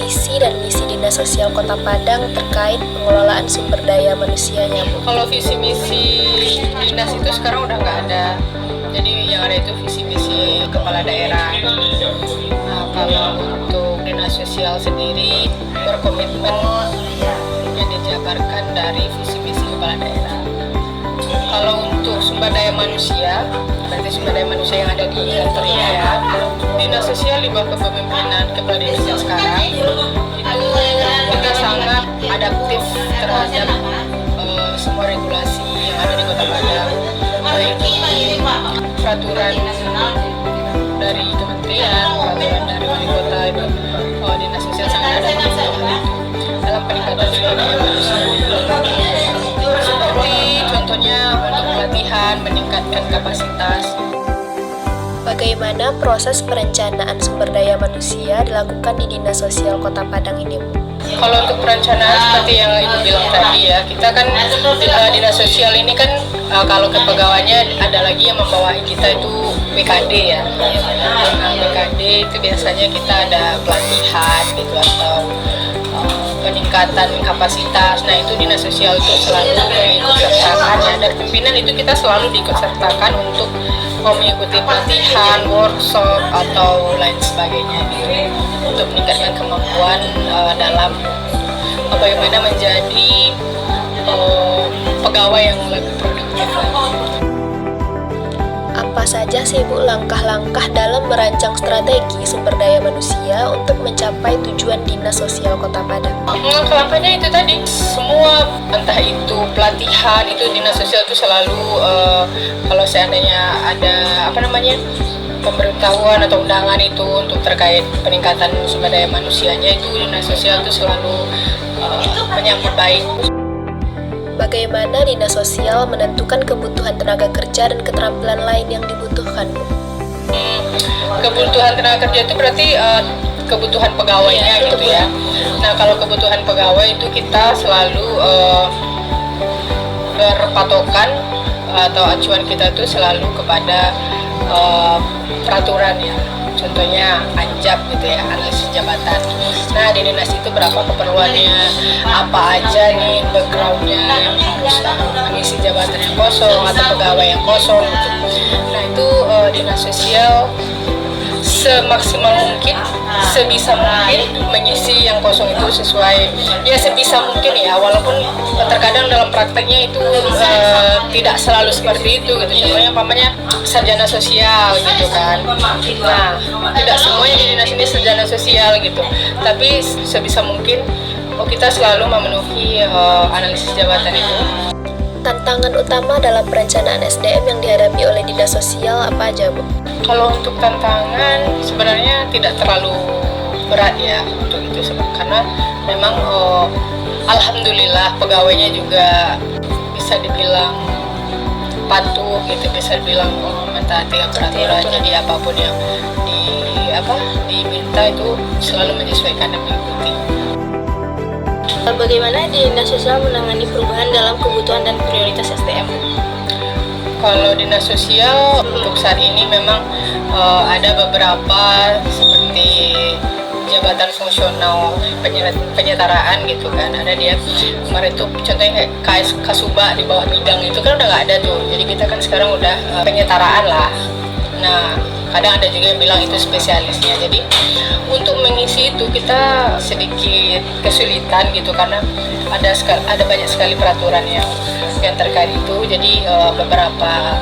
visi dan misi Dinas Sosial Kota Padang terkait pengelolaan sumber daya manusianya, Bu? Kalau visi misi dinas itu sekarang udah nggak ada. Jadi yang ada itu visi misi kepala daerah. Nah, kalau untuk dinas sosial sendiri berkomitmen yang dijabarkan dari visi misi kepala daerah. Kalau untuk sumber daya manusia, berarti sumber daya manusia yang ada di kantornya ya, dinas sosial di bawah kepemimpinan kepala dinas yang sekarang itu kita sangat adaptif terhadap semua regulasi yang ada di Kota Padang, baik peraturan dari kementerian, peraturan dari wali kota itu, dinas sosial sangat adaptif dalam peningkatan sumber daya manusia. Seperti contohnya untuk pelatihan, meningkatkan kapasitas. Bagaimana proses perencanaan sumber daya manusia dilakukan di Dinas Sosial Kota Padang ini, Bu? Kalau untuk perencanaan seperti yang Ibu bilang tadi ya, kita kan dinas sosial ini kan kalau kepegawaiannya ada lagi yang membawahi kita itu BKD ya. Nah, BKD itu biasanya kita ada pelatihan gitu atau peningkatan kapasitas. Nah itu dinas sosial itu selalu mengikut sertakan ya. Dari pimpinan itu kita selalu diikut sertakan untuk mengikuti pelatihan, workshop atau lain sebagainya gitu, untuk meningkatkan kemampuan dalam bagaimana menjadi pegawai yang lebih produktif. Apa saja sih, Bu, langkah-langkah dalam merancang strategi sumber daya manusia untuk mencapai tujuan Dinas Sosial Kota Padang? Langkah-langkahnya itu tadi, semua entah itu pelatihan, itu dinas sosial itu selalu kalau seandainya ada pemberitahuan atau undangan itu untuk terkait peningkatan sumber daya manusianya, itu dinas sosial itu selalu menyambut baik. Bagaimana Dinas Sosial menentukan kebutuhan tenaga kerja dan keterampilan lain yang dibutuhkan, Bu? Kebutuhan tenaga kerja itu berarti kebutuhan pegawainya gitu ya. Nah kalau kebutuhan pegawai itu kita selalu berpatokan atau acuan kita itu selalu kepada peraturan ya. Contohnya ANJAP gitu ya, analisis jabatan. Nah di dinas itu berapa keperluannya, apa aja nih backgroundnya yang harus mengisi jabatan yang kosong atau pegawai yang kosong gitu. Nah itu dinas sosial semaksimal mungkin, sebisa mungkin mengisi yang kosong itu sesuai ya, sebisa mungkin ya, walaupun terkadang dalam prakteknya itu tidak selalu seperti itu gitu. Contohnya pamannya sarjana sosial gitu kan. Nah tidak semuanya di dinas ini sarjana sosial gitu, tapi sebisa mungkin kita selalu memenuhi analisis jabatan itu. Tantangan utama dalam perencanaan SDM yang dihadapi oleh Dinas Sosial apa aja, Bu? Kalau untuk tantangan sebenarnya tidak terlalu berat ya untuk itu, karena memang alhamdulillah pegawainya juga bisa dibilang patuh gitu, bisa dibilang mentaati peraturan. Jadi apapun yang diminta itu selalu menyesuaikan dan mengikuti. Bagaimana Dinas Sosial menangani perubahan dalam kebutuhan dan prioritas SDM? Kalau dinas sosial untuk saat ini memang ada beberapa seperti jabatan fungsional penyetaraan gitu kan, ada dia kemarin tuh contohnya kayak Kasuba di bawah bidang itu kan udah nggak ada tuh, jadi kita kan sekarang udah penyetaraan lah. Nah kadang ada juga yang bilang itu spesialisnya, jadi untuk mengisi itu kita sedikit kesulitan gitu karena ada banyak sekali peraturan yang terkait itu, jadi beberapa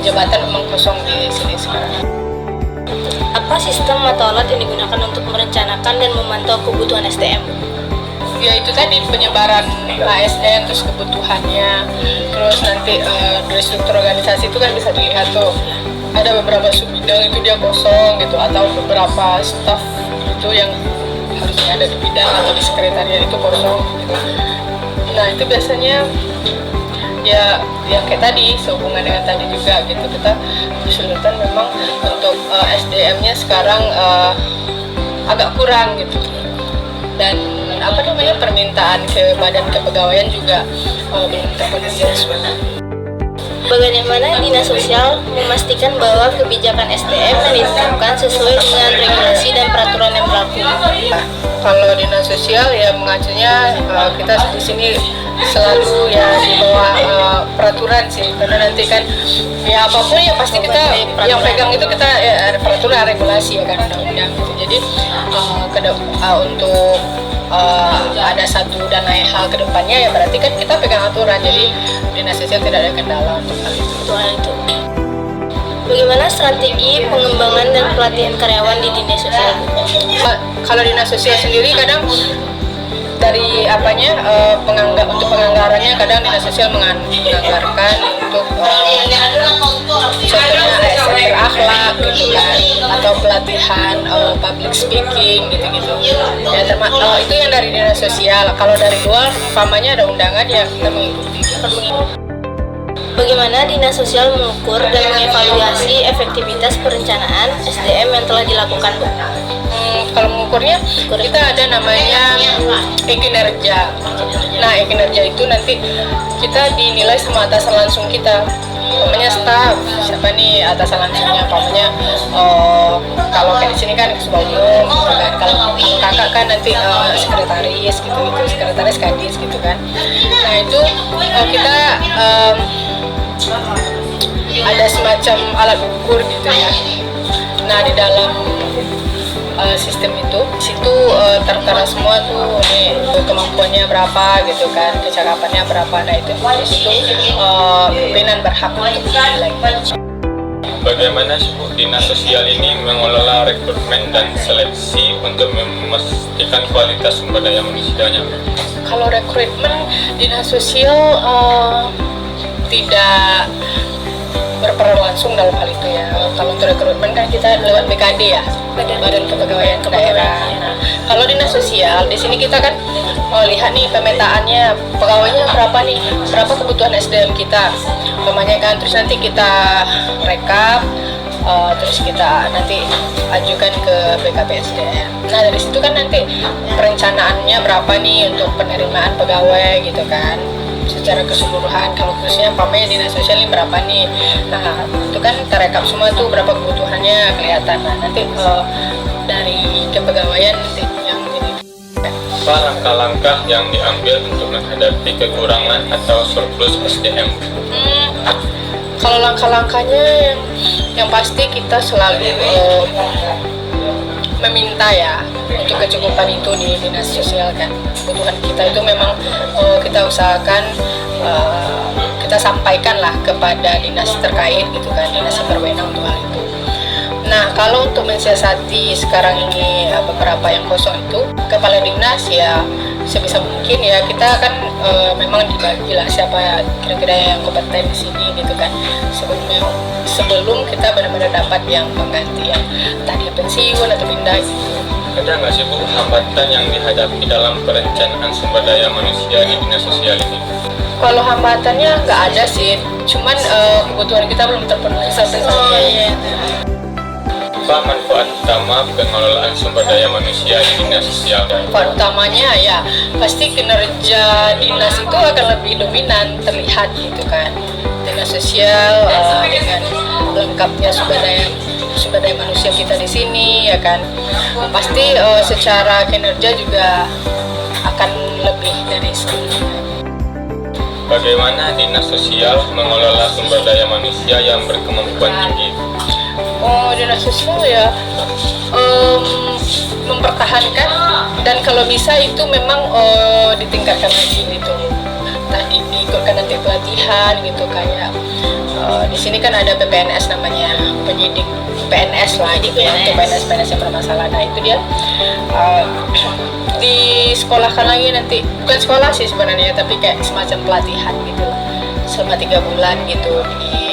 jabatan memang kosong di sini sekarang. Apa sistem atau alat yang digunakan untuk merencanakan dan memantau kebutuhan SDM? Ya itu tadi penyebaran ASN, terus kebutuhannya, terus nanti dari struktur organisasi itu kan bisa dilihat tuh ada beberapa subbidang itu dia kosong gitu, atau beberapa staf itu yang harusnya ada di bidang atau di sekretariat itu kosong gitu. Nah itu biasanya ya yang kayak tadi sehubungan dengan tadi juga gitu, kita kesulitan memang untuk SDM-nya sekarang agak kurang gitu, dan permintaan ke badan kepegawaian juga belum terpenuhi sebenarnya. Bagaimana Dinas Sosial memastikan bahwa kebijakan SDM yang ditetapkan sesuai dengan regulasi dan peraturan yang berlaku? Kalau dinas sosial ya mengacunya kita di sini selalu ya di bawah peraturan sih, karena nanti kan ya apapun ya pasti kita yang pegang itu kita ya, ada peraturan regulasi ya kan, undang-undang gitu. Jadi untuk ada satu dan lain hal ke depannya ya berarti kan kita pegang aturan, jadi dinas sosial tidak ada kendala untuk hal itu. Itu. Bagaimana strategi pengembangan dan pelatihan karyawan di dinas sosial? Kalau dinas sosial sendiri kadang dari untuk penganggarannya kadang dinas sosial menganggarkan untuk contohnya ASN berakhlak gitu kan, atau pelatihan public speaking gitu-gitu ya, itu yang dari dinas sosial. Kalau dari luar umpamanya ada undangan ya kita mengikuti. Bagaimana dinas sosial mengukur dan mengevaluasi efektivitas perencanaan SDM yang telah dilakukan, Bu? Kalau mengukurnya kita ada namanya e-kinerja. Nah, e-kinerja itu nanti kita dinilai sama atasan langsung kita. Namanya staf, siapa nih atasan langsungnya? Namanya kalau kayak di sini kan ketua umum, gitu kan. Kalau kakak kan nanti sekretaris gitu, sekretaris kadis gitu kan. Nah itu kita ada semacam alat ukur gitu ya. Nah di dalam sistem itu, situ tertera semua tuh nih kemampuannya berapa gitu kan, kecakapannya berapa. Nah itu pimpinan berhak untuk menilai. Bagaimana dinas sosial ini mengelola rekrutmen dan seleksi untuk memastikan kualitas sumber daya manusianya? Kalau rekrutmen dinas sosial tidak berperan langsung dalam hal itu ya. Kalau untuk rekrutmen kan kita lewat BKD ya, Badan Kepegawaian Daerah. Nah, kalau dinas sosial di sini kita kan lihat nih pemetaannya, pegawainya berapa nih, berapa kebutuhan SDM kita, umpamanya kan. Terus nanti kita rekap, terus kita nanti ajukan ke BKPSDM. Nah dari situ kan nanti perencanaannya berapa nih untuk penerimaan pegawai gitu kan, secara keseluruhan. Kalau khususnya umpamanya dinas sosial ini berapa nih, nah itu kan terekap semua tuh berapa kebutuhannya kelihatan. Nah nanti dari kepegawaian nanti yang ini. Apa langkah-langkah yang diambil untuk menghadapi kekurangan atau surplus SDM? Kalau langkah-langkahnya yang pasti kita selalu meminta ya untuk kecukupan itu di dinas sosial kan. Kebutuhan kita itu memang kita usahakan kita sampaikan lah kepada dinas terkait gitu kan, dinas yang berwenang untuk hal itu. Nah kalau untuk mensiasati sekarang ini beberapa yang kosong itu, kepala dinas ya sebisa mungkin ya kita kan memang dibagilah siapa kira-kira yang kompeten di sini gitu kan, sebelum kita benar-benar dapat yang pengganti yang tadi pensiun atau pindah gitu. Ada nggak sih Bu hambatan yang dihadapi dalam perencanaan sumber daya manusia di dinas sosial ini? Kalau hambatannya nggak ada sih, cuman kebutuhan kita belum terpenuhi sampai saat ini. Apa manfaat utama pengelolaan sumber daya manusia di dinas sosial? Manfaat utamanya ya pasti kinerja dinas itu akan lebih dominan terlihat gitu kan. Dinas sosial dengan lengkapnya sumber daya manusia kita di sini ya kan, pasti secara kinerja juga akan lebih dari sebelumnya. Bagaimana dinas sosial mengelola sumber daya manusia yang berkemampuan tinggi? Dinas sosial ya mempertahankan dan kalau bisa itu memang ditingkatkan lagi gitu. Tadi diikutkan nanti pelatihan gitu kayak di sini kan ada PPNS namanya, penyidik PNS lah gitu ya, untuk PNS yang bermasalah. Nah itu dia disekolahkan lagi nanti, bukan sekolah sih sebenarnya tapi kayak semacam pelatihan gitu selama 3 bulan gitu di